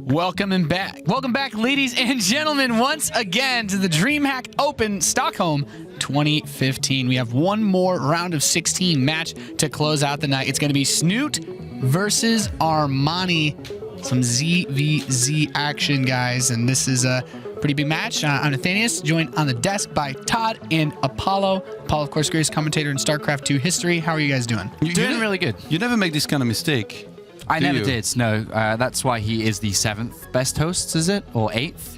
Welcome back, ladies and gentlemen, once again to the DreamHack Open Stockholm 2015. We have one more round of 16 match to close out the night. It's going to be Snute versus Armani. Some ZvZ action, guys, and this is a pretty big match. I'm Nathanius, joined on the desk by Todd and Apollo. Apollo, of course, greatest commentator in StarCraft 2 history. How are you guys doing? Doing really good. You never make this kind of mistake. I never did, no. That's why he is the 7th best host, is it? Or 8th?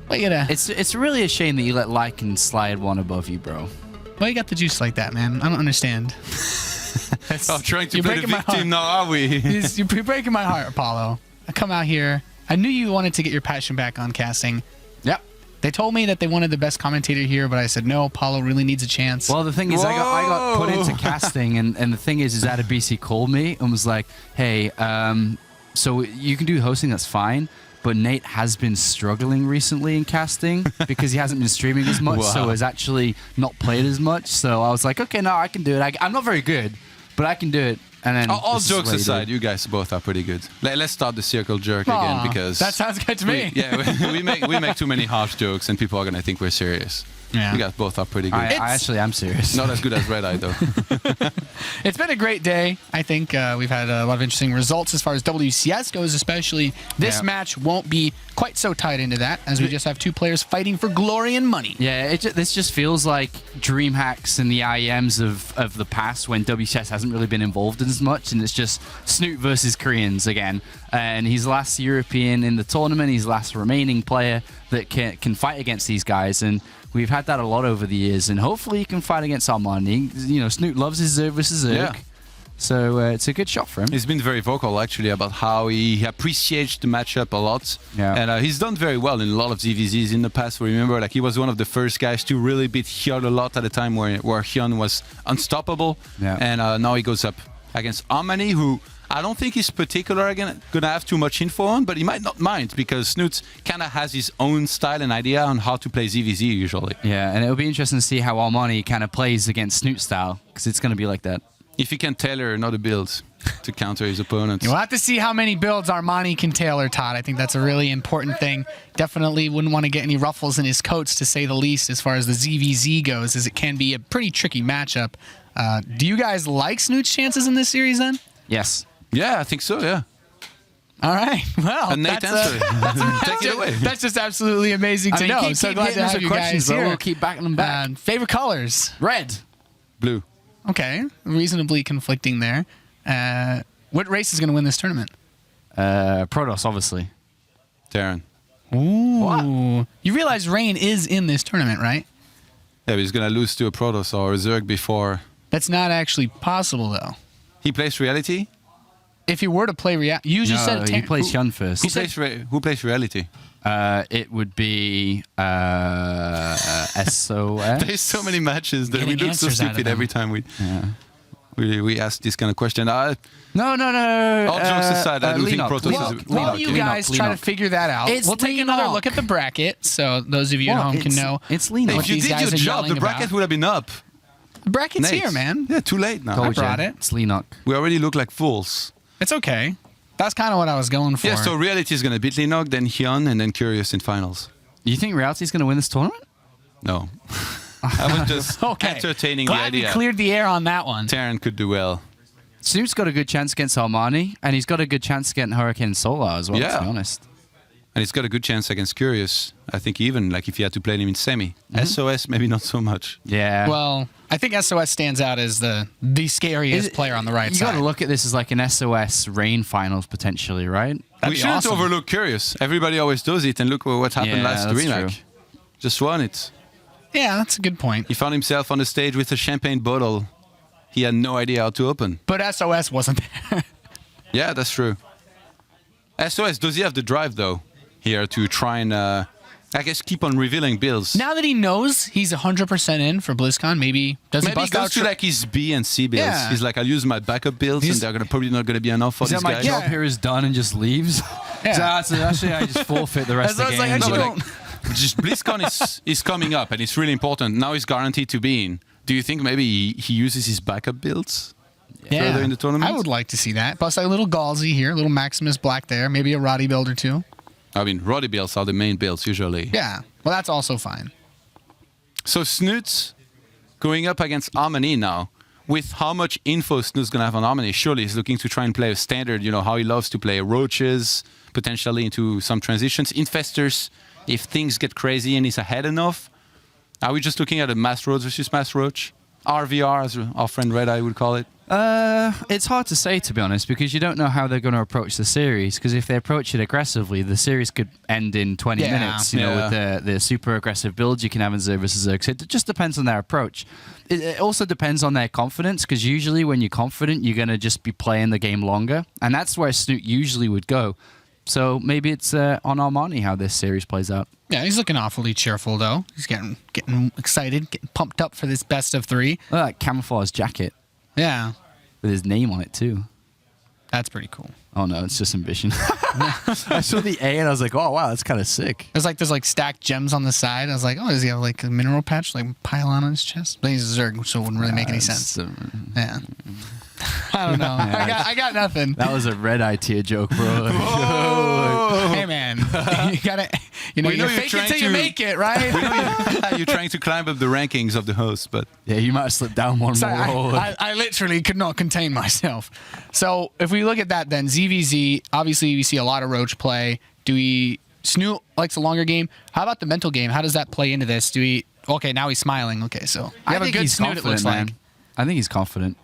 Well, you gotta... It's really a shame that you let Lycan slide one above you, bro. Why you got the juice like that, man? I don't understand. Oh, trying to play the victim now, are we? You're breaking my heart, Apollo. I come out here. I knew you wanted to get your passion back on casting. Yep. They told me that they wanted the best commentator here, but I said, no, Apollo really needs a chance. Well, the thing is, I got put into casting, and the thing is Adabisi called me and was like, hey, so you can do hosting, that's fine, but Nate has been struggling recently in casting because he hasn't been streaming as much, so has actually not played as much. So I was like, okay, no, I can do it. I'm not very good, but I can do it. And then all jokes aside, you guys both are pretty good. Let's start the circle jerk again, because that sounds good to me. we make too many harsh jokes, and people are gonna think we're serious. Yeah. You guys both are pretty good. I actually am serious. Not as good as Red Eye, though. It's been a great day. I think we've had a lot of interesting results as far as WCS goes, especially. This match won't be quite so tied into that, as we just have two players fighting for glory and money. Yeah, this just feels like DreamHacks and the IEMs of the past, when WCS hasn't really been involved in as much, and it's just Snute versus Koreans again. And he's the last European in the tournament. He's the last remaining player that can fight against these guys, and we've had that a lot over the years, and hopefully he can fight against Armani. You know, Snute loves his Zerg versus Zerg. Yeah. So it's a good shot for him. He's been very vocal, actually, about how he appreciates the matchup a lot. Yeah. And he's done very well in a lot of ZvZs in the past. Remember, like, he was one of the first guys to really beat Hyun a lot at a time where Hyun was unstoppable. Yeah. And now he goes up against Armani, who I don't think he's particularly going to have too much info on, but he might not mind, because Snute kind of has his own style and idea on how to play ZvZ usually. Yeah, and it'll be interesting to see how Armani kind of plays against Snute style, because it's going to be like that. If he can tailor another build to counter his opponents. We'll have to see how many builds Armani can tailor, Todd. I think that's a really important thing. Definitely wouldn't want to get any ruffles in his coats, to say the least, as far as the ZvZ goes, as it can be a pretty tricky matchup. Do you guys like Snute's chances in this series, then? Yes. Yeah, I think so, yeah. All right. Well, and Nate answered. Take it away. That's just absolutely amazing to know. So glad to have you guys here. We'll keep backing them back. Favorite colors? Red. Blue. Okay. Reasonably conflicting there. What race is going to win this tournament? Protoss, obviously. Terran. Ooh. What? You realize Rain is in this tournament, right? Yeah, but he's going to lose to a Protoss or a Zerg before. That's not actually possible, though. He plays Reality? If he were to play Reality... You just said... he plays Hyun first. Who plays Reality? It would be SOS. There's so many matches that we look so stupid every time we ask this kind of question. No. All jokes aside, I do think Protoss is... While you guys try to figure that out, we'll take another look at the bracket, so those of you at home can know. It's Lean. If you did your job, the bracket would have been up. The bracket's here, man. Yeah, too late now. I brought it. It's Leanock. We already look like fools. It's okay. That's kind of what I was going for. Yeah, so Reality is going to beat Leanock, then Hyun, and then Curious in finals. You think Reality is going to win this tournament? No. I was just entertaining the idea. Glad we cleared the air on that one. Terran could do well. Snoop's got a good chance against Armani, and he's got a good chance against Hurricane Solar as well, to be honest. And he's got a good chance against Curious. I think even, like, if you had to play him in semi. SOS, maybe not so much. Yeah. Well, I think SOS stands out as the scariest player on the right side. You got to look at this as like an SOS Rain finals potentially, right? We shouldn't overlook Curious. Everybody always does it, and look what happened last DreamHack. Just won it. Yeah, that's a good point. He found himself on the stage with a champagne bottle. He had no idea how to open. But SOS wasn't there. Yeah, that's true. SOS, does he have the drive, though, here to try and, I guess, keep on revealing builds? Now that he knows he's 100% in for BlizzCon, maybe does he bust he out goes to like his B and C builds. Yeah. He's like, I'll use my backup builds, and they're probably not going to be enough for these guys. My job here is done and just leaves. Yeah. So actually, I just forfeit the rest of the game. Just BlizzCon is coming up, and it's really important. Now he's guaranteed to be in. Do you think maybe he uses his backup builds? further in the tournament. I would like to see that. Plus, a little Galsy here, a little Maximus Black there, maybe a Roddy build or two. I mean, Roddy builds are the main builds usually. Yeah, well, that's also fine. So Snute going up against Armani now. With how much info Snoot's going to have on Armani, surely he's looking to try and play a standard, you know, how he loves to play roaches, potentially into some transitions. Infestors, if things get crazy and he's ahead enough. Are we just looking at a Mass Roach versus Mass Roach? RVR, as our friend Red Eye would call it. It's hard to say, to be honest, because you don't know how they're going to approach the series. Because if they approach it aggressively, the series could end in 20 minutes. You know, with the super aggressive builds you can have in Zerg versus Zerg. So it just depends on their approach. It also depends on their confidence, because usually when you're confident, you're going to just be playing the game longer, and that's where Snute usually would go. So maybe it's on Armani how this series plays out. Yeah, he's looking awfully cheerful though. He's getting excited, getting pumped up for this best of 3. Look at that camouflage jacket. Yeah. With his name on it, too. That's pretty cool. Oh, no, it's just Ambition. I saw the A, and I was like, oh, wow, that's kind of sick. There's like stacked gems on the side. I was like, oh, does he have like a mineral patch, like pylon on his chest? But he's a Zerg, so it wouldn't really make any sense. Yeah. I don't know. I got nothing. That was a Red Eye tier joke, bro. Hey, man. You gotta, you fake it till you make it, right? You're trying to climb up the rankings of the host, but... Yeah, you might have slipped down one more. I literally could not contain myself. So if we look at that then, ZvZ, obviously we see a lot of Roach play. Snute likes a longer game. How about the mental game? How does that play into this? Okay, now he's smiling. Okay, so I have a good Snute, it looks like. I think he's confident.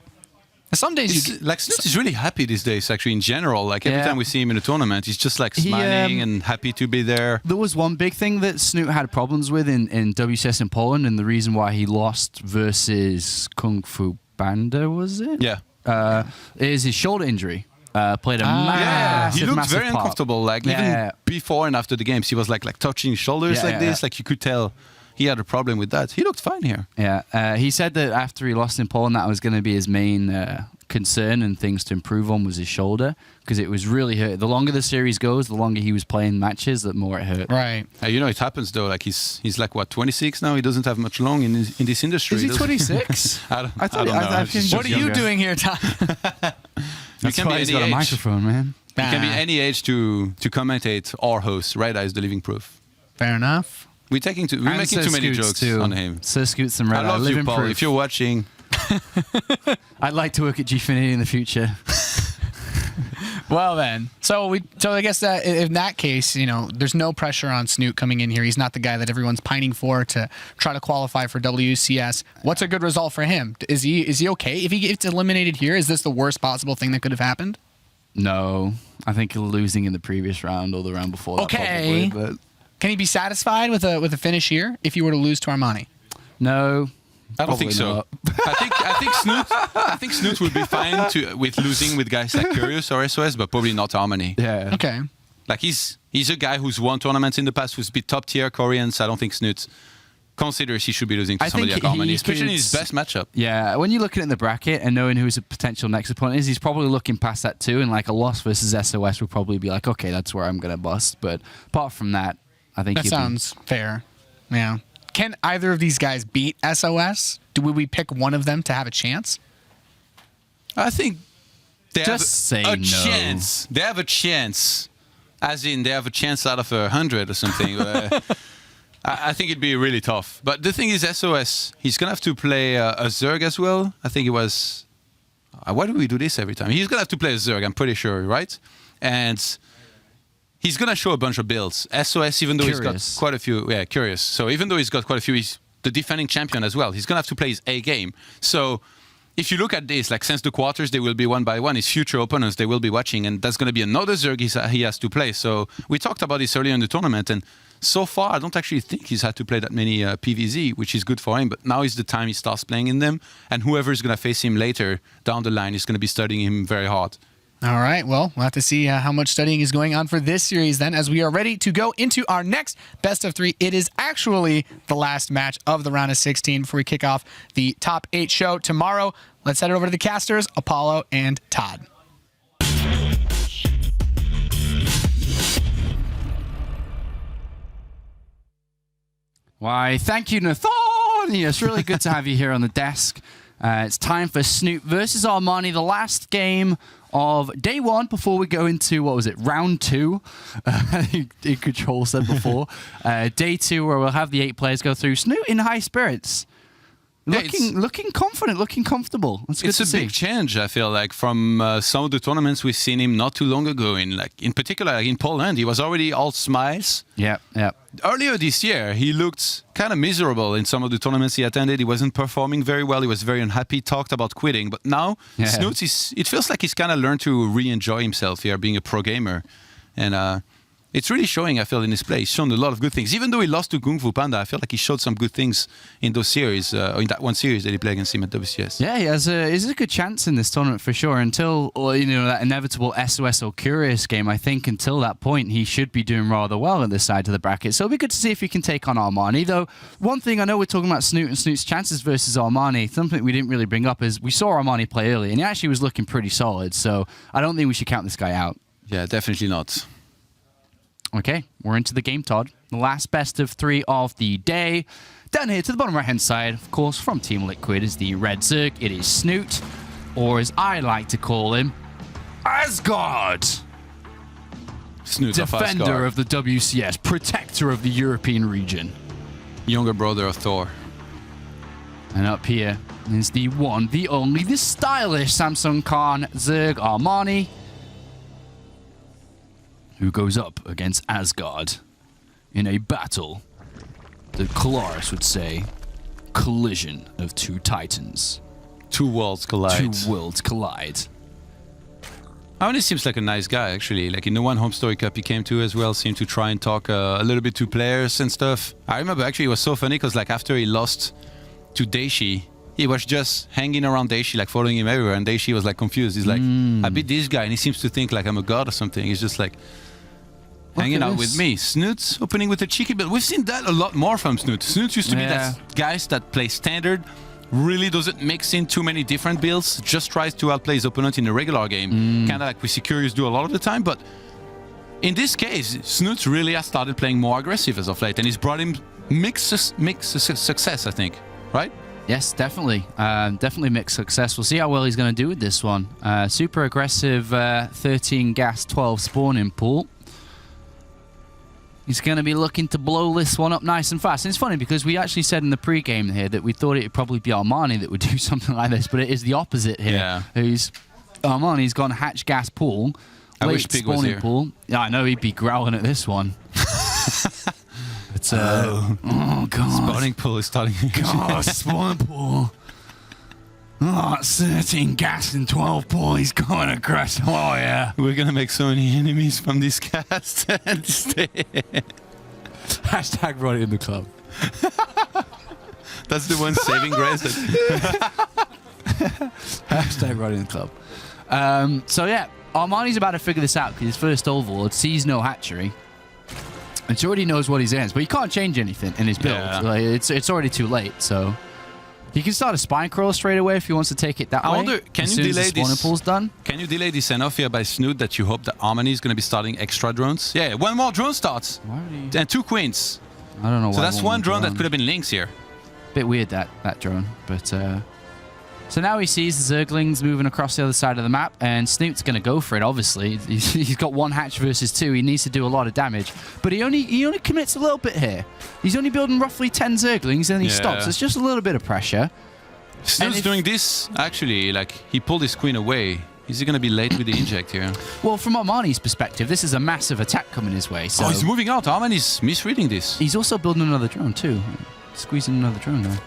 Some days Snute is really happy these days, actually, in general. Like, every time we see him in a tournament, he's just, like, smiling and happy to be there. There was one big thing that Snute had problems with in WCS in Poland, and the reason why he lost versus Kung Fu Panda, was it? Yeah. Is his shoulder injury. Played a massive, he looked massive very part. uncomfortable. Like, even before and after the games, he was, like touching his shoulders this. Like, you could tell he had a problem with that. He looked fine here. Yeah. He said that after he lost in Poland, that was going to be his main concern and things to improve on was his shoulder, because it was really hurt. The longer the series goes, the longer he was playing matches, the more it hurt. Right. It happens though. Like he's like what, 26 now. He doesn't have much long in this industry. Is he 26 I don't know. What are you doing here, Tom? That's why he's got a microphone, man. You can be any age to commentate or host. Red Eye is the living proof. Fair enough. We're making too many jokes on him. Sir Scoots and Red Eye. I love you, Paul. If you're watching, I'd like to work at Gfinity in the future. Well then, so I guess that in that case, there's no pressure on Snute coming in here. He's not the guy that everyone's pining for to try to qualify for WCS. What's a good result for him? Is he okay if he gets eliminated here? Is this the worst possible thing that could have happened? No, I think losing in the previous round or the round before. Okay, probably, but can he be satisfied with a finish here if he were to lose to Armani? No. I don't think so. I think Snute would be fine with losing with guys like Curious or SOS, but probably not Armani. Yeah. Okay. Like he's a guy who's won tournaments in the past, who's been top tier Koreans. I don't think Snute considers he should be losing to somebody like Armani, especially in his best matchup. Yeah, when you're looking at the bracket and knowing who his potential next opponent is, he's probably looking past that too, and like a loss versus SOS would probably be like, okay, that's where I'm going to bust. But apart from that, I think that sounds fair. Yeah. Can either of these guys beat SOS? Would we pick one of them to have a chance? I think they have a chance. They have a chance. As in, they have a chance out of 100 or something. I think it'd be really tough. But the thing is, SOS, he's going to have to play a Zerg as well. I think it was... why do we do this every time? He's going to have to play a Zerg, I'm pretty sure, right? And... he's going to show a bunch of builds. SOS, even though he's got quite a few... Yeah, Curious. So even though he's got quite a few, he's the defending champion as well. He's going to have to play his A game. So if you look at this, like since the quarters, they will be one by one. His future opponents, they will be watching. And that's going to be another Zerg he has to play. So we talked about this earlier in the tournament. And so far, I don't actually think he's had to play that many PVZ, which is good for him. But now is the time he starts playing in them. And whoever is going to face him later down the line is going to be studying him very hard. All right, well, we'll have to see how much studying is going on for this series then, as we are ready to go into our next best of 3. It is actually the last match of the round of 16 before we kick off the top 8 show tomorrow. Let's head it over to the casters, Apollo and Todd. Why, thank you, Nathan. It's really good to have you here on the desk. It's time for Snute versus Armani, the last game of day one before we go into, what was it, round 2? In Control said before. Day 2 where we'll have the 8 players go through. Snute in high spirits. Looking confident, looking comfortable. It's a big change, I feel like, from some of the tournaments we've seen him not too long ago. In particular, like in Poland, he was already all smiles. Yeah. Earlier this year, he looked kind of miserable in some of the tournaments he attended. He wasn't performing very well. He was very unhappy, talked about quitting. But now, Snute, it feels like he's kind of learned to re-enjoy himself here, being a pro gamer. And it's really showing, I feel, in his play. He's shown a lot of good things. Even though he lost to Kung Fu Panda, I feel like he showed some good things in those series, or in that one series that he played against him at WCS. Yeah, he has a good chance in this tournament for sure. Until, that inevitable SOS or Curious game, I think until that point, he should be doing rather well at this side of the bracket. So it'll be good to see if he can take on Armani. Though, one thing I know we're talking about Snute and Snute's chances versus Armani, something we didn't really bring up is we saw Armani play early, and he actually was looking pretty solid. So I don't think we should count this guy out. Yeah, definitely not. Okay, we're into the game, Todd. The last best of 3 of the day. Down here to the bottom right-hand side, of course, from Team Liquid is the Red Zerg. It is Snute, or as I like to call him, Asgard. Snute Defender of the WCS, protector of the European region. Younger brother of Thor. And up here is the one, the only, the stylish Samsung Khan Zerg Armani, who goes up against Asgard in a battle that Colaris would say, collision of 2 titans. 2 worlds collide. 2 worlds collide. Armani seems like a nice guy, actually. Like in the one Home Story Cup he came to as well, seemed to try and talk a little bit to players and stuff. I remember actually it was so funny because like after he lost to Daishi, he was just hanging around Daishi, like following him everywhere, and Daishi was like confused. He's like, I beat this guy, and he seems to think like I'm a god or something. He's just like hanging out with me. Snute's opening with a cheeky build. We've seen that a lot more from Snute. Snute used to be that guys that play standard, really doesn't mix in too many different builds, just tries to outplay his opponent in a regular game. Kind of like we see Curious do a lot of the time, but in this case, Snute really has started playing more aggressive as of late, and he's brought him mixed success, I think, right? Yes, definitely. Definitely mixed success. We'll see how well he's going to do with this one. Super aggressive 13 gas, 12 spawning pool. He's going to be looking to blow this one up nice and fast. And it's funny because we actually said in the pre-game here that we thought it would probably be Armani that would do something like this, but it is the opposite here. Yeah. Armani's gone hatch gas pool. I wish Pig was here. Pool. Yeah, I know he'd be growling at this one. It's oh god. Spawning pool is starting. God, spawning pool. Oh, 13 gas and 12 pool. He's going across. Oh yeah. We're gonna make so many enemies from this cast. Hashtag run it in the club. That's the one saving grace. Hashtag run it in the club. So yeah, Armani's about to figure this out because his first overlord sees no hatchery. And he already knows what he's in, but he can't change anything in his build. Yeah. Like, it's already too late, so he can start a spine crawl straight away if he wants to take it that way. I wonder, can you delay this? Pool's done? Can you delay this enough here by Snute that you hope that Armani is going to be starting extra drones? Yeah, 1 more drone starts. And 2 queens. I don't know why. So that's 1 drone that could have been Lynx here. Bit weird that drone, but so now he sees the Zerglings moving across the other side of the map, and Snute's going to go for it, obviously. He's got 1 hatch versus 2. He needs to do a lot of damage, but he only commits a little bit here. He's only building roughly 10 Zerglings, and he stops. It's just a little bit of pressure. Snute's doing this, actually, like, he pulled his queen away. Is he going to be late with the inject here? Well, from Armani's perspective, this is a massive attack coming his way. So he's moving out. Armani's misreading this. He's also building another drone, too. Squeezing another drone there.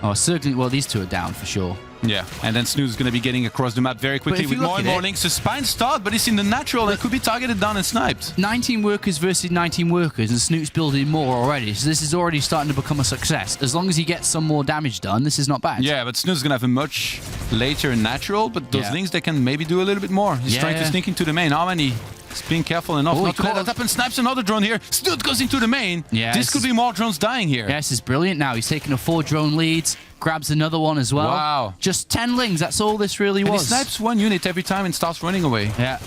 Oh, Zergling, well, these 2 are down for sure. Yeah, and then Snute's going to be getting across the map very quickly with more and more links. The spine start, but it's in the natural. It could be targeted down and sniped. 19 workers versus 19 workers, and Snute's building more already. So this is already starting to become a success. As long as he gets some more damage done, this is not bad. Yeah, but Snute's going to have a much later natural, but those links, they can maybe do a little bit more. He's trying to sneak into the main. Armani is being careful enough not to let that happen. Snipes another drone here. Snute goes into the main. Yeah, this could be more drones dying here. Yeah, this is brilliant now. He's taking a 4 drone lead. Grabs another one as well. Wow. Just 10 lings, that's all this really was. He snipes 1 unit every time and starts running away. Yeah.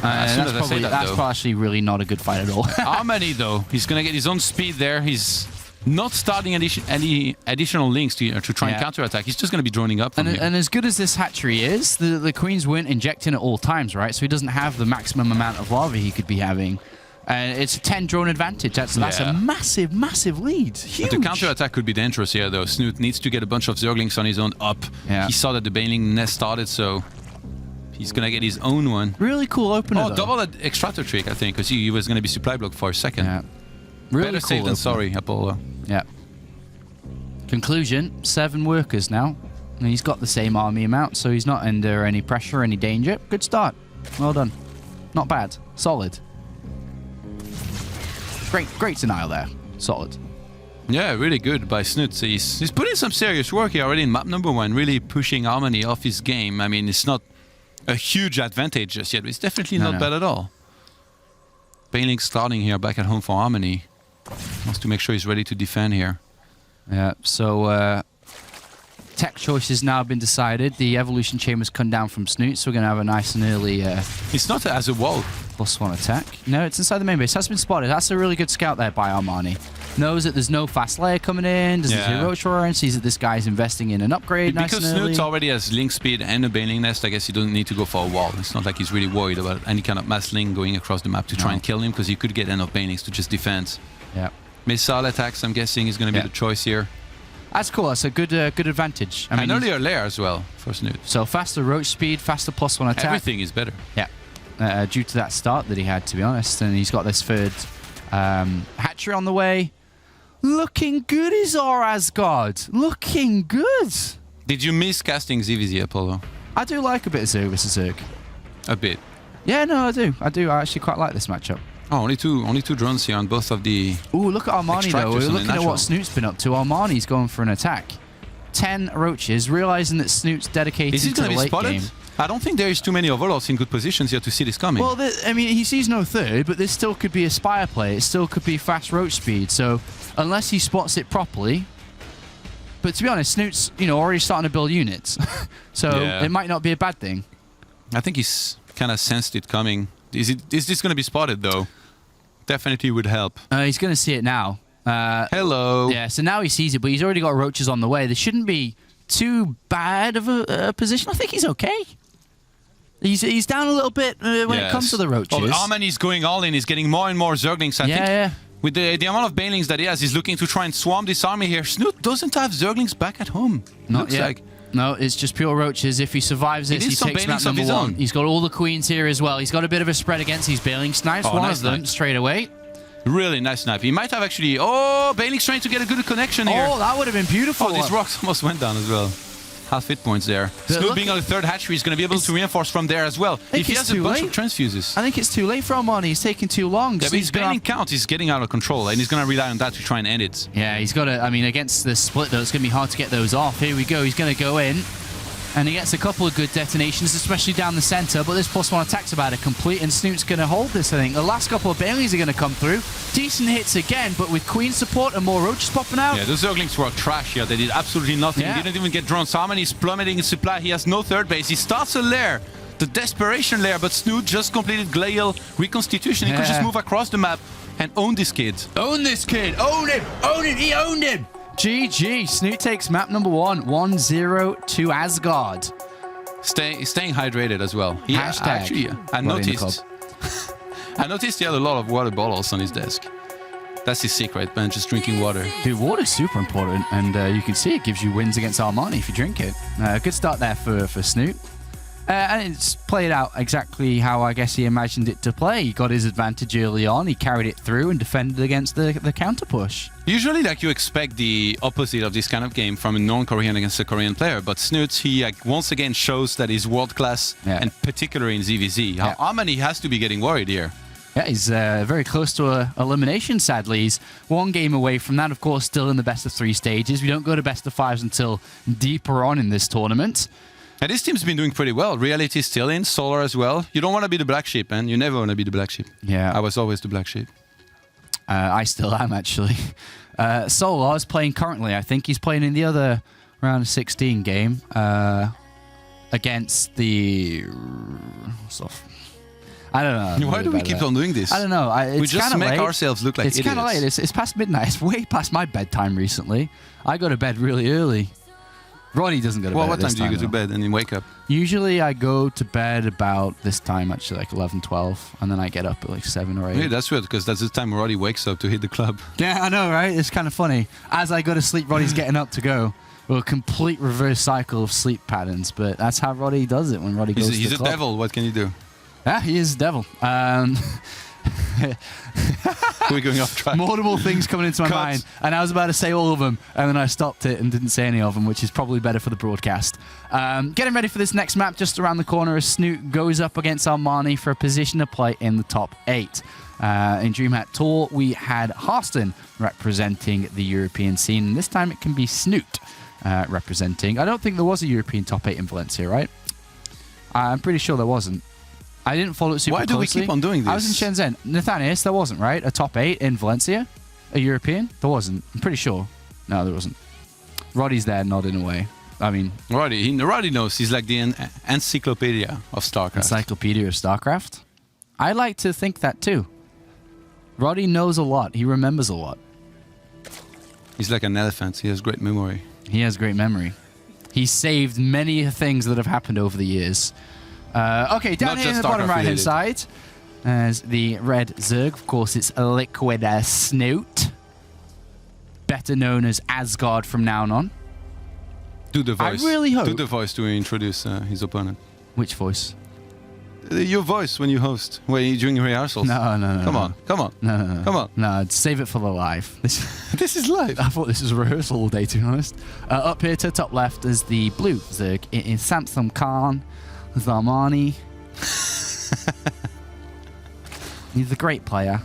That's actually really not a good fight at all. Armani, though, he's going to get his own speed there. He's not starting any additional links to try and counterattack. He's just going to be droning up from here. And as good as this hatchery is, the queens weren't injecting at all times, right? So he doesn't have the maximum amount of larvae he could be having. And it's a 10 drone advantage. That's a massive, massive lead. Huge. The counterattack could be dangerous here, though. Snute needs to get a bunch of Zerglings on his own up. Yeah. He saw that the Baneling nest started, so he's going to get his own one. Really cool opener, Oh, double that extractor trick, I think, because he was going to be supply blocked for a second. Yeah. Really Better cool safe than opener. sorry, Apollo. Yeah. Conclusion, 7 workers now. And he's got the same army amount, so he's not under any pressure, any danger. Good start. Well done. Not bad. Solid. Great denial there. Solid. Yeah, really good by Snute. He's putting some serious work here already in map number 1, really pushing Armani off his game. I mean, it's not a huge advantage just yet, but it's definitely not bad at all. Baneling starting here back at home for Armani. Wants to make sure he's ready to defend here. Yeah, so tech choice has now been decided. The evolution chamber's come down from Snute, so we're going to have a nice and early... It's not as a wall. +1 attack. No, it's inside the main base. That's been spotted. That's a really good scout there by Armani. Knows that there's no fast layer coming in, doesn't see Roach Roar, and sees that this guy's investing in an upgrade. Because Snute already has link speed and a Baneling nest, I guess he doesn't need to go for a wall. It's not like he's really worried about any kind of mass link going across the map to try and kill him, because he could get enough Banelings to just defend. Yeah. Missile attacks, I'm guessing, is going to be the choice here. That's cool. That's a good advantage. I mean, an earlier layer as well for Snute. So faster roach speed, faster +1 attack. Everything is better. Yeah. Due to that start that he had, to be honest. And he's got this third hatchery on the way. Looking good is our Asgard. Looking good. Did you miss casting ZvZ, Apollo? I do like a bit of Zerg versus Zerg. A bit. Yeah, no, I do. I actually quite like this matchup. Oh, only two drones here on both of the... Ooh, look at Armani, though. We're looking at what Snoot's been up to. Armani's going for an attack. 10 roaches, realizing that Snoot's dedicated to the late game. I don't think there is too many overlords in good positions here to see this coming. Well, I mean, he sees no third, but this still could be a Spire play. It still could be fast roach speed. So, unless he spots it properly... But to be honest, Snoot's, already starting to build units. So, it might not be a bad thing. I think he's kind of sensed it coming. Is this going to be spotted, though? Definitely would help. He's going to see it now. Hello. Yeah, so now he sees it, but he's already got roaches on the way. There shouldn't be too bad of a position. I think he's okay. He's down a little bit when it comes to the roaches. Oh, Armani's going all in. He's getting more and more Zerglings. I think with the amount of Banelings that he has, he's looking to try and swarm this army here. Snute doesn't have Zerglings back at home. Not yet. No, it's just pure roaches. If he survives this, he takes map number 1. He's got all the queens here as well. He's got a bit of a spread against these Baneling. Snipes one of them straight away. Really nice snipe. He might have actually... Oh, Baneling's trying to get a good connection here. Oh, that would have been beautiful. Oh, these rocks almost went down as well. Half hit points there. Snute being on the third hatchery is going to be able to reinforce from there as well. If he has a bunch of transfuses. I think it's too late for Armani. He's taking too long. Yeah, but his Baneling count is getting out of control, and he's going to rely on that to try and end it. Yeah, he's got to... I mean, against the split, though, it's going to be hard to get those off. Here we go. He's going to go in. And he gets a couple of good detonations, especially down the center. But this +1 attack's about to complete, and Snoot's going to hold this, I think. The last couple of Banelings are going to come through. Decent hits again, but with Queen support and more roaches popping out. Yeah, the Zerglings were trash here. They did absolutely nothing. Yeah. He didn't even get drones. Armani's plummeting in supply. He has no third base. He starts a lair. The desperation lair, but Snute just completed Glial reconstitution. He could just move across the map and own this kid. Own this kid. Own him. Own him. He owned him. GG. Snute takes map number 1. 1-0 to Asgard. Staying hydrated as well. Actually, I noticed he had a lot of water bottles on his desk. That's his secret, man, just drinking water. Dude, water's super important, and you can see it gives you wins against Armani if you drink it. Good start there for Snute. And it's played out exactly how I guess he imagined it to play. He got his advantage early on, he carried it through and defended against the counter push. Usually, you expect the opposite of this kind of game from a non-Korean against a Korean player, but Snute, he once again shows that he's world-class, and particularly in ZvZ. Yeah. Armani has to be getting worried here. Yeah, he's very close to elimination, sadly. He's one game away from that, of course, still in the best-of-3 stages. We don't go to best-of-5s until deeper on in this tournament. And this team's been doing pretty well. Reality is still in, Solar as well. You don't want to be the black sheep, man. You never want to be the black sheep. Yeah. I was always the black sheep. I still am, actually. Solar is playing currently. I think he's playing in the other round of 16 game against the... I don't know. Why do we keep on doing this? I don't know. We just make ourselves look like idiots. It's kind of late. It's past midnight. It's way past my bedtime recently. I go to bed really early. Roddy doesn't go to bed. Well, what time do you go to bed and then wake up? Usually I go to bed about this time, actually, like 11, 12, and then I get up at like 7 or 8. Yeah, that's weird, because that's the time Roddy wakes up to hit the club. Yeah, I know, right? It's kind of funny. As I go to sleep, Roddy's getting up to go. Well, a complete reverse cycle of sleep patterns, but that's how Roddy does it when Roddy goes to the club. He's a devil. What can you do? Yeah, he is a devil. We're going off track. Multiple things coming into my mind, and I was about to say all of them, and then I stopped it and didn't say any of them, which is probably better for the broadcast. Getting ready for this next map just around the corner as Snute goes up against Armani for a position to play in the top 8. In DreamHack Tour, we had Harston representing the European scene, and this time it can be Snute representing. I don't think there was a European top 8 in Valencia, right? I'm pretty sure there wasn't. I didn't follow it super closely. Why do we keep on doing this? I was in Shenzhen. Nathanias, there wasn't, right? A top 8 in Valencia? A European? There wasn't. I'm pretty sure. No, there wasn't. Roddy's there nodding away. I mean... Roddy knows. He's like the encyclopedia of StarCraft. Encyclopedia of StarCraft? I like to think that too. Roddy knows a lot. He remembers a lot. He's like an elephant. He has great memory. He has great memory. He saved many things that have happened over the years. Okay, down here in the bottom right-hand side, there's the red Zerg. Of course, it's a liquid Snute, better known as Asgard from now on. Do the voice. I really hope. Do the voice to introduce his opponent. Which voice? Your voice when you host, during rehearsals. No. Come on. No. Come on. No, save it for the live. This is live. I thought this was rehearsal all day, to be honest. Up here to the top left is the blue Zerg. It is Samsung Khan. There's Armani. He's a great player.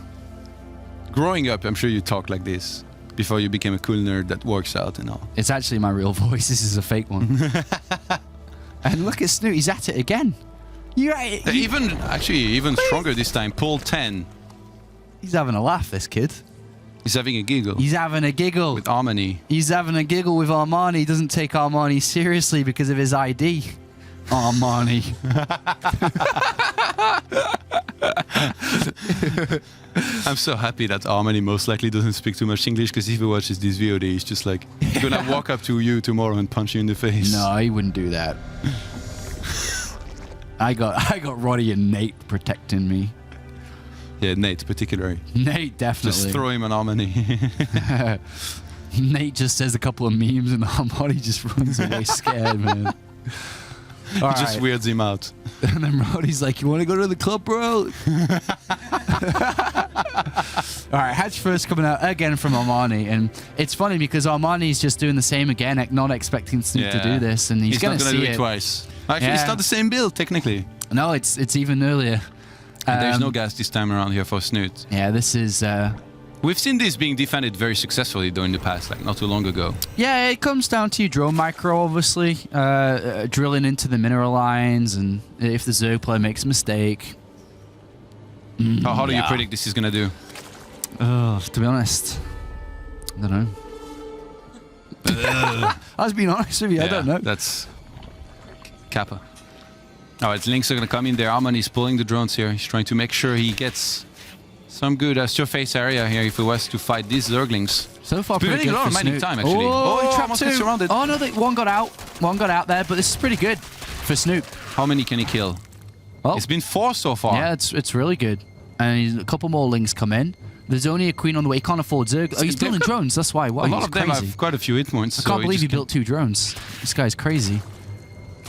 Growing up, I'm sure you talked like this before you became a cool nerd that works out and all. It's actually my real voice. This is a fake one. And look at Snute. He's at it again. Even stronger this time. Pull 10. He's having a laugh, this kid. He's having a giggle. He's having a giggle. With Armani. He's having a giggle with Armani. He doesn't take Armani seriously because of his ID. Armani. I'm so happy that Armani most likely doesn't speak too much English, because if he watches this VOD, he's just like gonna walk up to you tomorrow and punch you in the face. No, he wouldn't do that. I got Roddy and Nate protecting me. Yeah, Nate particularly. Nate definitely. Just throw him an Armani. Nate just says a couple of memes and Armani just runs away scared, man. All just right. Weirds him out. And then Roddy's like, you want to go to the club, bro? All right, Hatch first coming out again from Armani. And it's funny because Armani's just doing the same again, not expecting Snute to do this. And he's going to see it twice. Actually, it's not the same build, technically. No, it's even earlier. There's no gas this time around here for Snute. Yeah, this is... We've seen this being defended very successfully, though, in the past, like not too long ago. Yeah, it comes down to your drone micro, obviously. Drilling into the mineral lines, and if the Zerg player makes a mistake. How hard do you predict this is going to do? To be honest, I don't know. I was being honest with you, I don't know. That's Kappa. All right, Lynx are going to come in there. Armani's pulling the drones here. He's trying to make sure he gets some good surface area here if he was to fight these Zerglings. So far, pretty good. A lot of mining time, actually. Oh, he trapped two. Surrounded. Oh, no, one got out. One got out there, but this is pretty good for Snute. How many can he kill? Well, it's been 4 so far. Yeah, it's really good. And a couple more Lings come in. There's only a queen on the way. He can't afford Zerg. Oh, he's building drones. That's why. Wow, a lot of them have quite a few hit points. I can't believe he built 2 drones. This guy's crazy.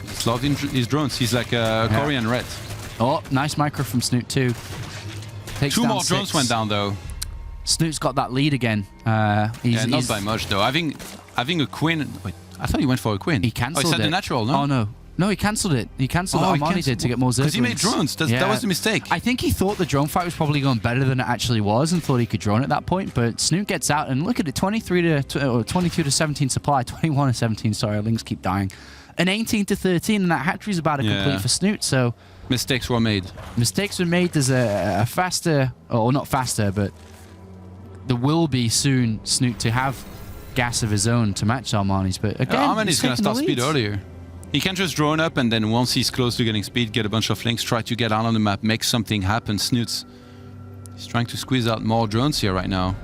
He's loved his drones. He's like a Korean red. Oh, nice micro from Snute too. Takes 2 down more 6. drones went down though. Snoot's got that lead again. Not by much though. Having a queen. Wait, I thought he went for a queen. He cancelled it. He said the natural, no? Oh no. No, he cancelled it. He cancelled what Armani did to get more Zerglings. Because he made drones. That was the mistake. I think he thought the drone fight was probably going better than it actually was and thought he could drone at that point. But Snute gets out and look at it, 22 to 17 supply, 21 to 17. Sorry, our Lings keep dying. An 18 to 13, and that hatchery's about to complete for Snute. So mistakes were made. Mistakes were made. There's a faster, or not faster, but there will be soon Snute to have gas of his own to match Armani's. But again, Armani's going to start speed earlier. He can just drone up and then once he's close to getting speed, get a bunch of links, try to get out on the map, make something happen. Snute, he's trying to squeeze out more drones here right now.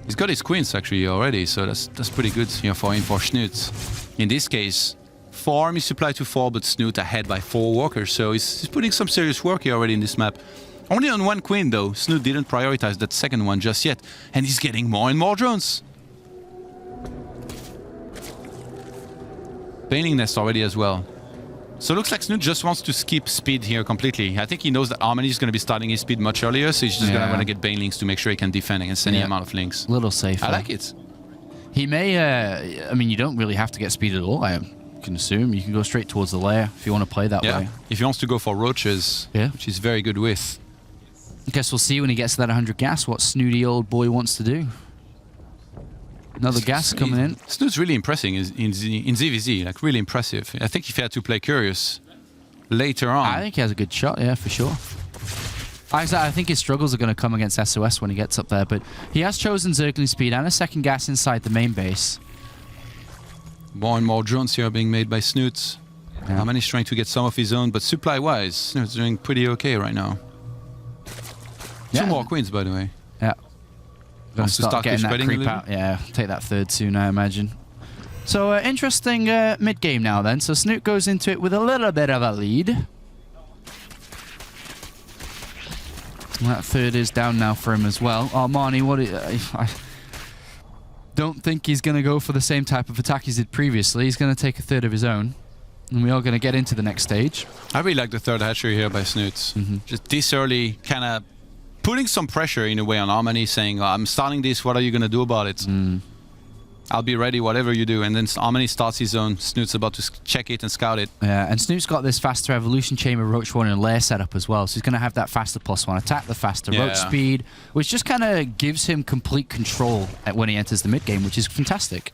He's got his queens actually already, so that's pretty good here for him, for Snute. In this case, 4 army supply to 4, but Snute ahead by 4 walkers, so he's putting some serious work here already in this map. Only on 1 queen though, Snute didn't prioritize that second one just yet, and he's getting more and more drones. Baneling nest already as well. So it looks like Snute just wants to skip speed here completely. I think he knows that Armani is going to be starting his speed much earlier, so he's just going to want to get Banelings to make sure he can defend against any amount of links. A little safer. I like it. He may, I mean, you don't really have to get speed at all, I can assume. You can go straight towards the lair if you want to play that way. If he wants to go for roaches, which he's very good with. I guess we'll see when he gets to that 100 gas what snooty old boy wants to do. Another gas coming in. Snute's really impressing in ZvZ, like really impressive. I think if he had to play Curious later on. I think he has a good shot, yeah, for sure. I think his struggles are going to come against SOS when he gets up there, but he has chosen Zergling speed and a second gas inside the main base. More and more drones here are being made by Snute. Armani's trying to get some of his own, but supply-wise, Snute's doing pretty okay right now. 2 more queens, by the way. Yeah. Going to start getting that spreading creep out. Yeah, take that third soon, I imagine. So, interesting mid-game now then. So, Snute goes into it with a little bit of a lead. And that third is down now for him as well. Armani, I don't think he's going to go for the same type of attack he did previously. He's going to take a third of his own. And we are going to get into the next stage. I really like the third hatchery here by Snute. Just this early, kind of putting some pressure in a way on Armani, saying, oh, I'm starting this, what are you going to do about it? I'll be ready, whatever you do. And then Armani starts his own. Snute's about to check it and scout it. Yeah, and Snute's got this faster evolution chamber, roach one, and lair setup as well. So he's going to have that faster +1 attack, the faster roach speed, which just kind of gives him complete control when he enters the mid game, which is fantastic.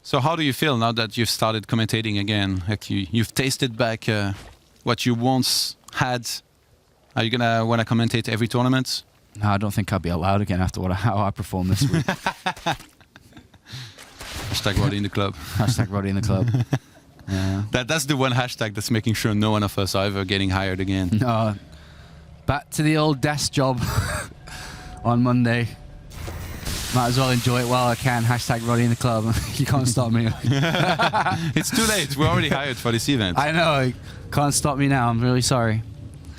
So how do you feel now that you've started commentating again? Like you've tasted back what you once had? Are you going to want to commentate every tournament? No, I don't think I'll be allowed again after how I performed this week. Hashtag Roddy in the club. Hashtag Roddy in the club. Yeah. That's the one hashtag that's making sure no one of us are ever getting hired again. No. Back to the old desk job on Monday. Might as well enjoy it while I can. Hashtag Roddy in the club. You can't stop me. It's too late. We're already hired for this event. I know. Can't stop me now. I'm really sorry.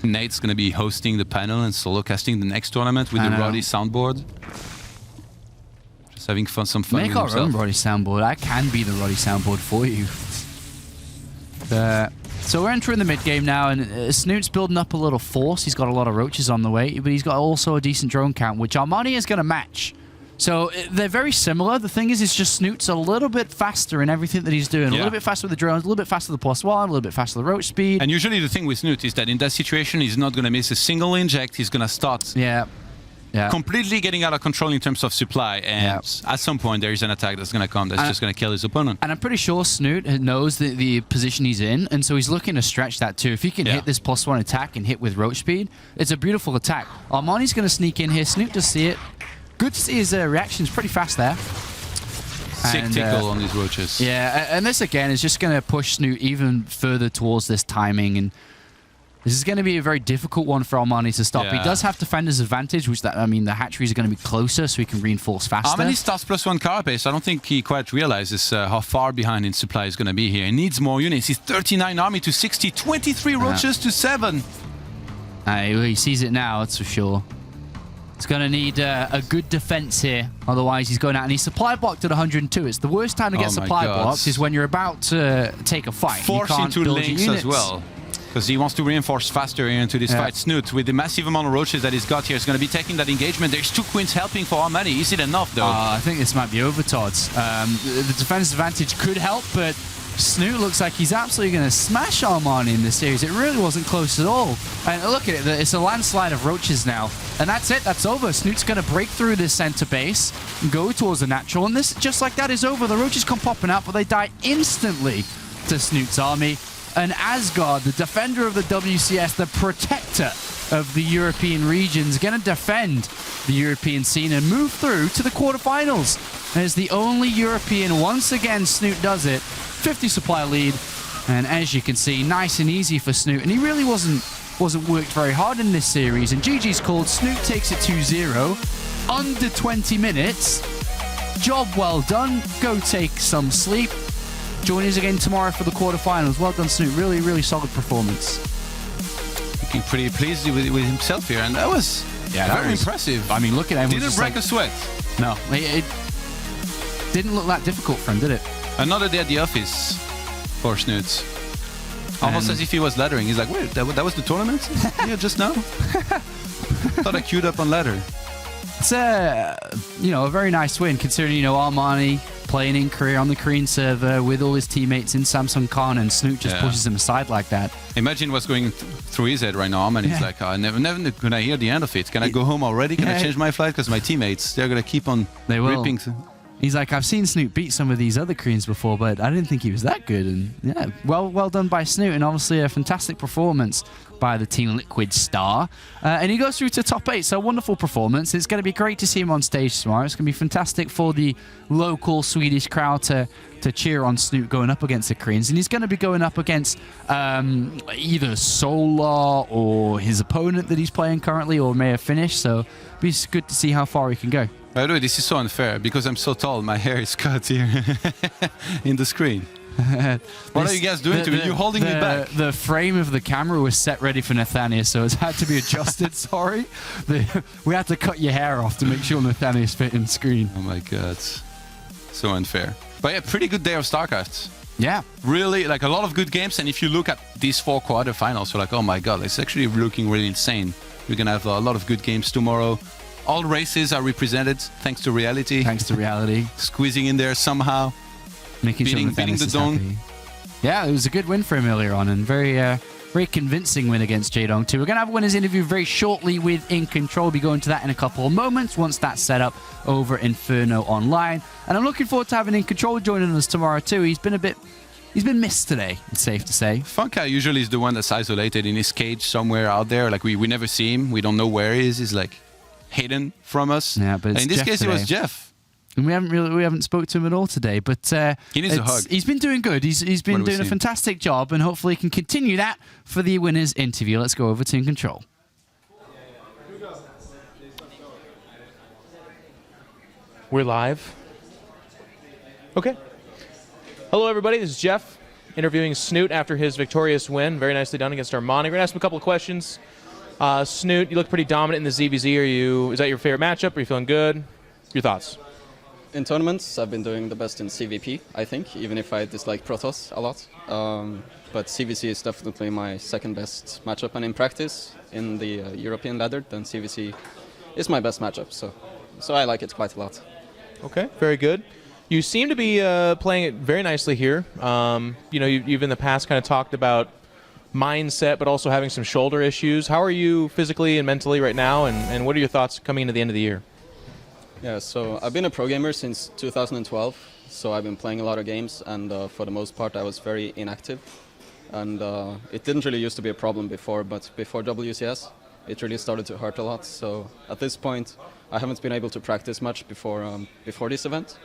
Nate's going to be hosting the panel and solo casting the next tournament with the Roddy soundboard. Just having some fun Make with our himself. own Roddy soundboard. I can be the Roddy soundboard for you. So we're entering the mid game now, and Snute's building up a little force. He's got a lot of roaches on the way, but he's got also a decent drone count, which Armani is going to match. So they're very similar. The thing is, it's just Snute's a little bit faster in everything that he's doing. A little bit faster with the drones, a little bit faster with the +1, a little bit faster with the roach speed. And usually the thing with Snute is that in that situation, he's not going to miss a single inject. He's going to start completely getting out of control in terms of supply. And at some point, there is an attack that's going to come that's just going to kill his opponent. And I'm pretty sure Snute knows the position he's in, and so he's looking to stretch that too. If he can hit this +1 attack and hit with roach speed, it's a beautiful attack. Armani's going to sneak in here. Snute does see it. Good to see his reactions pretty fast there. Sick tickle on these roaches. Yeah, and this again is just going to push Snute even further towards this timing, and this is going to be a very difficult one for Armani to stop. He does have defender's advantage, which I mean the hatcheries are going to be closer, so he can reinforce faster. Armani starts +1 carapace. I don't think he quite realizes how far behind in supply he's going to be here. He needs more units. He's 39 army to 60, 23 roaches to 7. He sees it now, that's for sure. He's going to need a good defense here, otherwise he's going out, and he's supply blocked at 102. It's the worst time to get supply blocked is when you're about to take a fight. Force into links as well, because he wants to reinforce faster into this fight. Snute, with the massive amount of roaches that he's got here, is going to be taking that engagement. There's 2 queens helping for Armani. Is it enough, though? I think this might be over, Todd. The defense advantage could help, but Snute looks like he's absolutely going to smash Armani in this series. It really wasn't close at all. And look at it, it's a landslide of roaches now. And that's it, that's over. Snute's going to break through this center base and go towards the natural. And this, just like that, is over. The roaches come popping out, but they die instantly to Snute's army. And Asgard, the defender of the WCS, the protector of the European regions, going to defend the European scene and move through to the quarterfinals. As the only European, once again, Snute does it. 50 supply lead. And as you can see, nice and easy for Snute. And he really wasn't worked very hard in this series. And GG's called. Snute takes it 2-0. Under 20 minutes. Job well done. Go take some sleep. Join us again tomorrow for the quarterfinals. Well done, Snute. Really, really solid performance. Looking pretty pleased with himself here. And that was very impressive. I mean, look at him. Didn't break a sweat. No, it didn't look that difficult for him, did it? Another day at the office for Snute. Almost as if he was laddering. He's like, wait, that was the tournament? Yeah, just now? Thought I queued up on ladder. It's a very nice win considering, Armani playing in Korea on the Korean server with all his teammates in Samsung Con, and Snute just pushes him aside like that. Imagine what's going through his head right now. Armani's like, oh, never gonna hear the end of it. Can I go home already? Can I change my flight? Because my teammates, they're gonna keep on ripping. He's like, I've seen Snute beat some of these other Koreans before, but I didn't think he was that good. And yeah, well done by Snute, and obviously a fantastic performance by the Team Liquid star. And he goes through to top 8, so wonderful performance. It's going to be great to see him on stage tomorrow. It's going to be fantastic for the local Swedish crowd to cheer on Snute going up against the Koreans. And he's going to be going up against either Solar or his opponent that he's playing currently, or may have finished. So it'll be good to see how far he can go. By the way, this is so unfair because I'm so tall. My hair is cut here in the screen. What are you guys doing to me? You're holding me back. The frame of the camera was set ready for Nathanius, so it's had to be adjusted. Sorry. We had to cut your hair off to make sure Nathanius fit in screen. Oh my god. So unfair. But yeah, pretty good day of StarCraft. Yeah. Really, like a lot of good games. And if you look at these 4 quarterfinals, you're like, oh my god, it's actually looking really insane. We're going to have a lot of good games tomorrow. All races are represented thanks to reality. Thanks to reality. Squeezing in there somehow. Beating the Dong. Yeah, it was a good win for him earlier on, and very convincing win against Jaedong too. We're going to have a winner's interview very shortly with In Control. We'll be going to that in a couple of moments once that's set up over Inferno Online. And I'm looking forward to having In Control joining us tomorrow too. He's been missed today, it's safe to say. Funka usually is the one that's isolated in his cage somewhere out there. Like we never see him. We don't know where he is. He's like hidden from us. Yeah, but in this case, it was Jeff. And we haven't spoke to him at all today, but he needs a hug. He's been doing good. He's been doing a fantastic job, and hopefully he can continue that for the winners interview. Let's go over to In Control. We're live. Okay. Hello, everybody. This is Jeff interviewing Snute after his victorious win. Very nicely done against Armani. We're going to ask him a couple of questions. Snute, you look pretty dominant in the ZvZ. Is that your favorite matchup? Are you feeling good? Your thoughts? In tournaments, I've been doing the best in CVP, I think, even if I dislike Protoss a lot. But CVC is definitely my second best matchup, and in practice, in the European ladder, then CVC is my best matchup, so I like it quite a lot. Okay, very good. You seem to be playing it very nicely here. You've in the past kind of talked about mindset, but also having some shoulder issues. How are you physically and mentally right now, and what are your thoughts coming into the end of the year? Yeah, so I've been a pro gamer since 2012, so I've been playing a lot of games, and for the most part I was very inactive. And it didn't really used to be a problem before, but before WCS it really started to hurt a lot. So at this point I haven't been able to practice much before this event,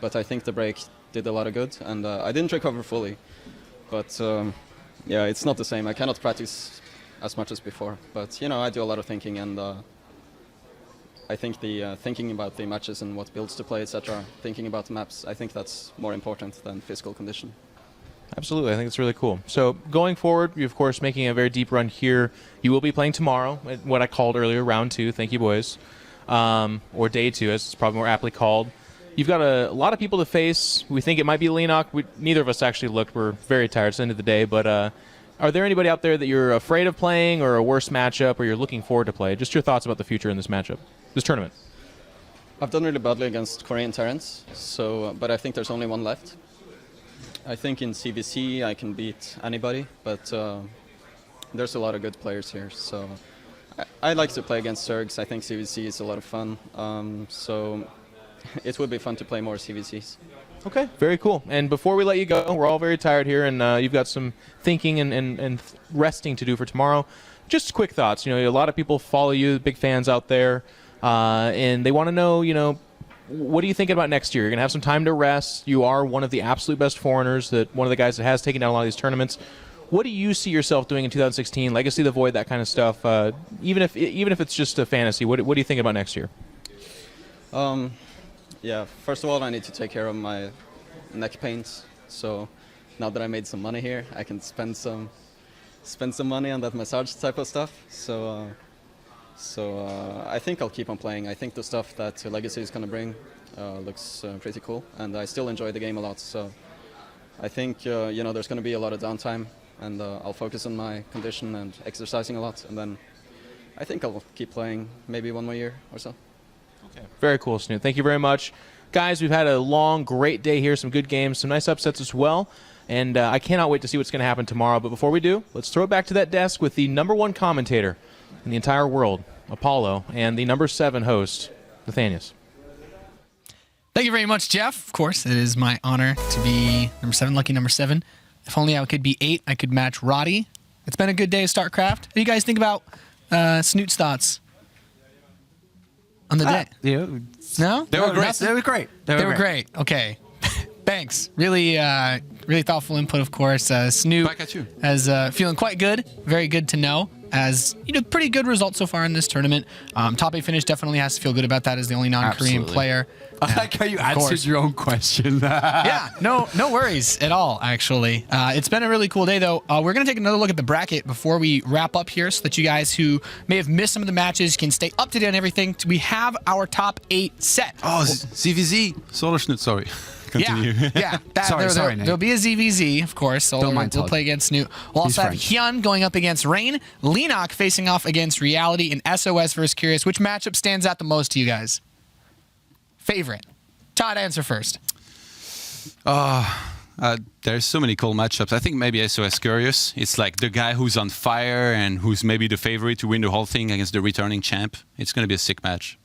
but I think the break did a lot of good, and I didn't recover fully. But yeah, it's not the same. I cannot practice as much as before, but I do a lot of thinking, and I think the thinking about the matches and what builds to play, etc., thinking about the maps, I think that's more important than physical condition. Absolutely, I think it's really cool. So going forward, you're of course making a very deep run here. You will be playing tomorrow, what I called earlier, round 2, thank you boys, or day 2 as it's probably more aptly called. You've got a lot of people to face. We think it might be Lenok. Neither of us actually looked. We're very tired. It's the end of the day, but are there anybody out there that you're afraid of playing, or a worse matchup, or you're looking forward to play? Just your thoughts about the future in this matchup, this tournament. I've done really badly against Korean Terrans, but I think there's only one left. I think in CVC I can beat anybody, but there's a lot of good players here. So I like to play against Zergs. I think CVC is a lot of fun. So it would be fun to play more CVCs. Okay, very cool. And before we let you go, we're all very tired here, and you've got some thinking and resting to do for tomorrow. Just quick thoughts. A lot of people follow you, big fans out there, and they want to know, what are you thinking about next year? You're going to have some time to rest. You are one of the absolute best foreigners, one of the guys that has taken down a lot of these tournaments. What do you see yourself doing in 2016? Legacy of the Void, that kind of stuff. Even if it's just a fantasy, what do you think about next year? Yeah, first of all, I need to take care of my neck pains. So now that I made some money here, I can spend some money on that massage type of stuff. So I think I'll keep on playing. I think the stuff that Legacy is going to bring looks pretty cool, and I still enjoy the game a lot. So I think there's going to be a lot of downtime, and I'll focus on my condition and exercising a lot, and then I think I'll keep playing maybe 1 more year or so. Okay. Very cool, Snute. Thank you very much. Guys, we've had a long, great day here, some good games, some nice upsets as well, and I cannot wait to see what's going to happen tomorrow. But before we do, let's throw it back to that desk with the #1 commentator in the entire world, Apollo, and the #7 host, Nathanius. Thank you very much, Jeff. Of course, it is my honor to be #7, lucky #7. If only I could be 8, I could match Roddy. It's been a good day of StarCraft. What do you guys think about Snoot's thoughts on the day? Yeah. No? They were great. They were great. They were great. Okay. Thanks. Really thoughtful input, of course. Snoot Back at you. as feeling quite good. Very good to know. As pretty good results so far in this tournament. Top 8 finish definitely has to feel good about that as the only non-Korean Absolutely. player. I like how you answered your own question. Yeah, no worries at all, actually. It's been a really cool day, though. We're going to take another look at the bracket before we wrap up here so that you guys who may have missed some of the matches can stay up to date on everything. We have our top 8 set. Oh, ZvZ. Solar Snute, sorry. Continue. Yeah. Sorry, Nate. There'll be a ZvZ, of course. So Don't mind we'll Todd. play against Snoot. We'll also have French. Hyun going up against Rain, Lenok facing off against Reality, and SOS versus Curious. Which matchup stands out the most to you guys? Favorite? Todd, answer first. There's so many cool matchups. I think maybe SOS Curious. It's like the guy who's on fire and who's maybe the favorite to win the whole thing against the returning champ. It's going to be a sick match.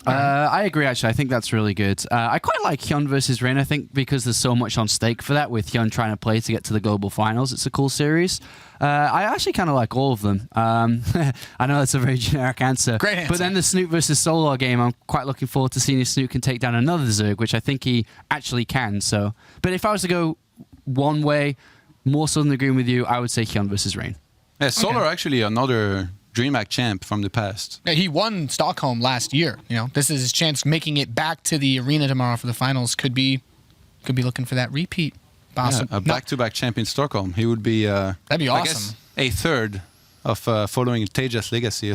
I agree, actually. I think that's really good. I quite like Hyun versus Rain, I think, because there's so much on stake for that with Hyun trying to play to get to the global finals. It's a cool series. I actually kind of like all of them. I know that's a very generic answer. Great answer. But then the Snoot versus Solar game, I'm quite looking forward to seeing if Snoot can take down another Zerg, which I think he actually can. So, but if I was to go one way, more so than agreeing with you, I would say Hyun versus Rain. Yeah, Solar actually another DreamHack champ from the past. Yeah, he won Stockholm last year. This is his chance making it back to the arena tomorrow for the finals. Could be looking for that repeat. Awesome. Yeah, a back-to-back champ in Stockholm. He would be. That'd be I awesome. guess a third of following Teja's legacy.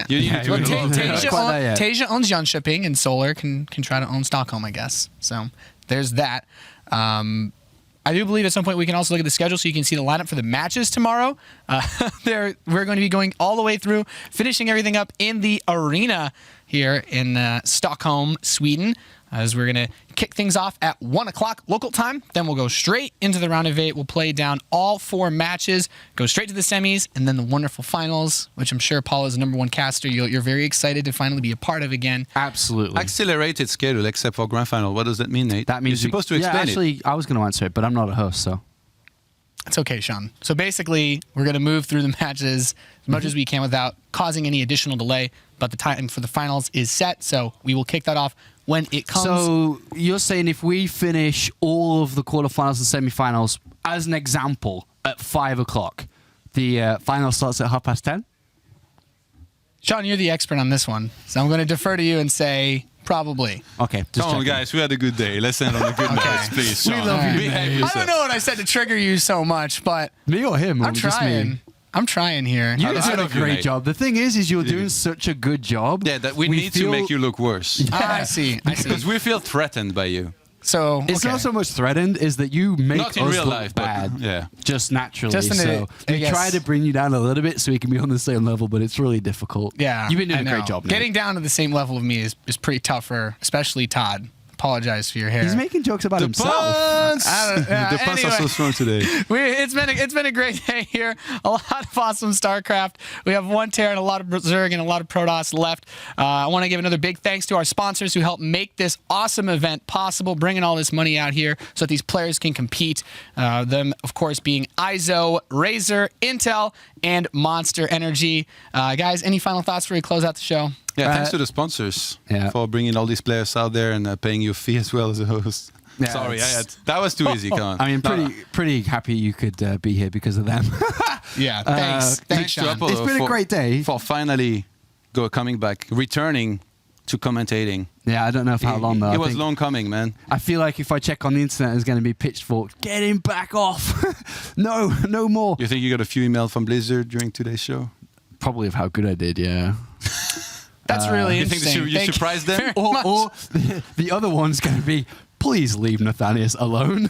You need to Well, win all of them. Tasia owns Yun Shipping, and Solar can try to own Stockholm, I guess. So there's that. I do believe at some point we can also look at the schedule so you can see the lineup for the matches tomorrow. We're going to be going all the way through, finishing everything up in the arena here in Stockholm, Sweden, as we're going to kick things off at 1 o'clock local time. Then we'll go straight into the round of 8. We'll play down all 4 matches, go straight to the semis, and then the wonderful finals, which I'm sure Paul is the #1 caster. You're very excited to finally be a part of again. Absolutely. Accelerated schedule except for grand final. What does that mean, Nate? That means you're supposed to explain actually, I was going to answer it, but I'm not a host, so. It's okay, Sean. So basically, we're going to move through the matches as much as we can without causing any additional delay, but the time for the finals is set, so we will kick that off when it comes. So you're saying if we finish all of the quarterfinals and semifinals, as an example, at 5 o'clock, the final starts at 10:30? Sean, you're the expert on this one, so I'm going to defer to you and say probably. Okay. Come on, guys. We had a good day. Let's end on a good note, please. We Sean. love you, Behave Nate. I yourself. don't know what I said to trigger you so much, but Me or him? I'm trying. I'm trying here. You're I doing a love you, great Nate. job. The thing is you're doing such a good job. Yeah, that we need to make you look worse. I see. Because we feel threatened by you. So It's okay. not so much threatened, is that you make Not in us real look life, but bad. yeah. Just naturally. Just in so I we guess- try to bring you down a little bit so we can be on the same level, but it's really difficult. Yeah, You've been doing I a great know. job, Nate. Getting down to the same level of me is pretty tough for especially Todd. Apologize for your hair. He's making jokes about himself. Puns! I don't- yeah, The puns are so anyway. strong today. It's been a great day here. A lot of awesome StarCraft. We have 1 Terran, a lot of Zerg, and a lot of Protoss left. I want to give another big thanks to our sponsors who helped make this awesome event possible, bringing all this money out here so that these players can compete. Them, of course, being ISO, Razer, Intel, and Monster Energy. Guys, any final thoughts before we close out the show? Yeah, thanks to the sponsors Yeah. for bringing all these players out there and paying you a fee as well as a host. Yeah, Sorry, that was too easy. Come on. I mean, pretty happy you could be here because of them. Yeah, thanks. Thanks, to Sean. Apollo It's been a great day. for finally coming back, returning to commentating. Yeah, I don't know for how long though. It I was think- long coming, man. I feel like if I check on the internet, there's going to be pitchfork. Get him back off. No more. You think you got a few emails from Blizzard during today's show? Probably of how good I did, yeah. That's really You think interesting. you surprised them? Or the other one's going to be, please leave Nathanius alone.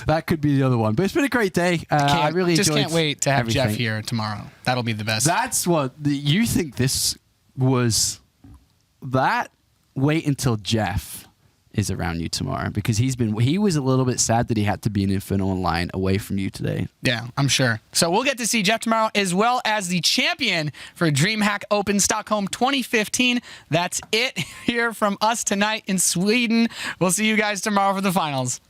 That could be the other one. But it's been a great day. I really just enjoyed can't wait to have everything. Jeff here tomorrow. That'll be the best. That's what you think this was. That wait until Jeff is around you tomorrow, because he was a little bit sad that he had to be in Inferno Online away from you today. Yeah, I'm sure. So we'll get to see Jeff tomorrow, as well as the champion for DreamHack Open Stockholm 2015. That's it here from us tonight in Sweden. We'll see you guys tomorrow for the finals.